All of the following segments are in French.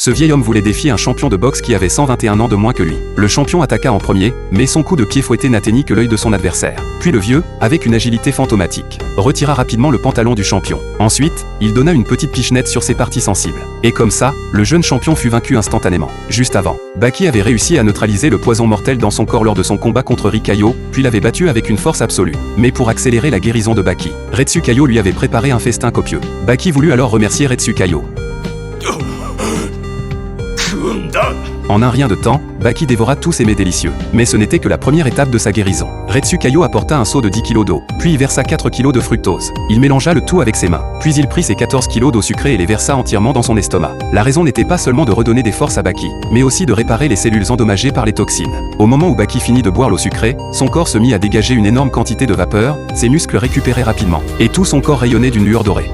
Ce vieil homme voulait défier un champion de boxe qui avait 121 ans de moins que lui. Le champion attaqua en premier, mais son coup de pied fouetté n'atteignit que l'œil de son adversaire. Puis le vieux, avec une agilité fantomatique, retira rapidement le pantalon du champion. Ensuite, il donna une petite pichenette sur ses parties sensibles. Et comme ça, le jeune champion fut vaincu instantanément. Juste avant, Baki avait réussi à neutraliser le poison mortel dans son corps lors de son combat contre Rikayo, puis l'avait battu avec une force absolue. Mais pour accélérer la guérison de Baki, Retsukayo lui avait préparé un festin copieux. Baki voulut alors remercier Retsukayo. En un rien de temps, Baki dévora tous ces mets délicieux. Mais ce n'était que la première étape de sa guérison. Retsukayo apporta un seau de 10 kg d'eau, puis y versa 4 kg de fructose. Il mélangea le tout avec ses mains. Puis il prit ses 14 kg d'eau sucrée et les versa entièrement dans son estomac. La raison n'était pas seulement de redonner des forces à Baki, mais aussi de réparer les cellules endommagées par les toxines. Au moment où Baki finit de boire l'eau sucrée, son corps se mit à dégager une énorme quantité de vapeur, ses muscles récupéraient rapidement, et tout son corps rayonnait d'une lueur dorée.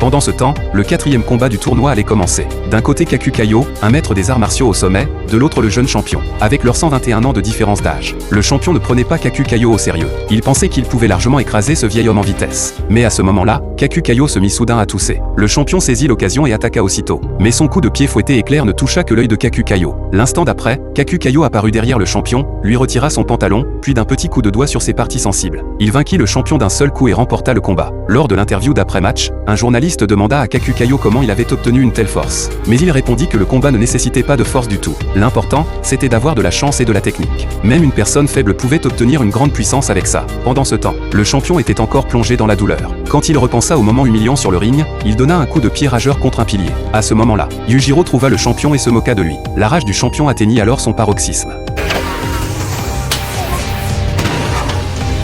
Pendant ce temps, le 4e combat du tournoi allait commencer. D'un côté Kakukayo, un maître des arts martiaux au sommet, de l'autre le jeune champion, avec leurs 121 ans de différence d'âge. Le champion ne prenait pas Kakukayo au sérieux. Il pensait qu'il pouvait largement écraser ce vieil homme en vitesse. Mais à ce moment-là, Kakukayo se mit soudain à tousser. Le champion saisit l'occasion et attaqua aussitôt. Mais son coup de pied fouetté éclair ne toucha que l'œil de Kakukayo. L'instant d'après, Kakukayo apparut derrière le champion, lui retira son pantalon, puis d'un petit coup de doigt sur ses parties sensibles. Il vainquit le champion d'un seul coup et remporta le combat. Lors de l'interview d'après-match, un journaliste demanda à Kakukayo comment il avait obtenu une telle force. Mais il répondit que le combat ne nécessitait pas de force du tout. L'important, c'était d'avoir de la chance et de la technique. Même une personne faible pouvait obtenir une grande puissance avec ça. Pendant ce temps, le champion était encore plongé dans la douleur. Quand il repensa au moment humiliant sur le ring, il donna un coup de pied rageur contre un pilier. À ce moment-là, Yujiro trouva le champion et se moqua de lui. La rage du champion atteignit alors son paroxysme.